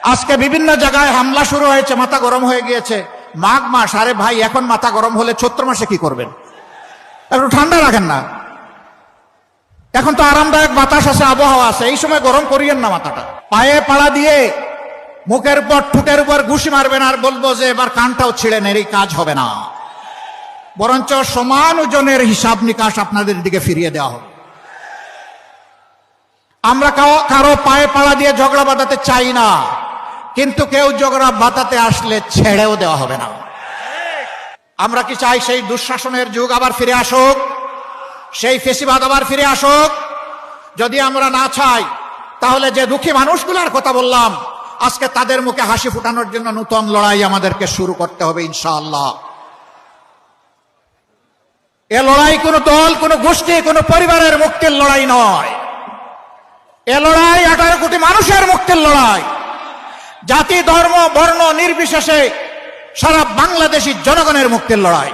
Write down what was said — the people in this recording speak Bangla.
আজকে বিভিন্ন জায়গায় হামলা শুরু হয়েছে, মাথা গরম হয়ে গিয়েছে। মাঘ মাস, আরে ভাই এখন মাথা গরম হলে চৈত্র মাসে কি করবেন? একটু ঠান্ডা রাখেন না। এখন তো আরামদায়ক বাতাস আছে, আবহাওয়া আছে, এই সময় গরম করিয়েন না মাথাটা। পায়ে পাড়া দিয়ে মুখের উপর ঠোঁটের উপর ঘুষি মারবেন আর বলবো যে এবার কানটাও ছিঁড়ে নেন, এই কাজ হবে না। বরঞ্চ সমান ওজনের হিসাব নিকাশ আপনাদের দিকে ফিরিয়ে দেওয়া হবে। আমরা কারো পায়ে পাড়া দিয়ে ঝগড়া বাঁধাতে চাই না, কিন্তু কেউ ঝগড়া বাঁধাতে আসলে ছেড়েও দেওয়া হবে না। আমরা কি চাই সেই দুঃশাসনের যুগ আবার ফিরে আসুক, সেই ফেসিবাদ আবার ফিরে আসুক? যদি আমরা না চাই, তাহলে যে দুঃখী মানুষগুলোর কথা বললাম, আজকে তাদের মুখে হাসি ফুটানোর জন্য নতুন লড়াই আমাদেরকে শুরু করতে হবে ইনশাআল্লাহ। এ লড়াই কোনো দল, কোনো গোষ্ঠী, কোনো পরিবারের মুক্তির লড়াই নয়। এ লড়াই 18 কোটি মানুষের মুক্তির লড়াই। জাতি, ধর্ম, বর্ণ নির্বিশেষে সারা বাংলাদেশী জনগণের মুক্তির লড়াই।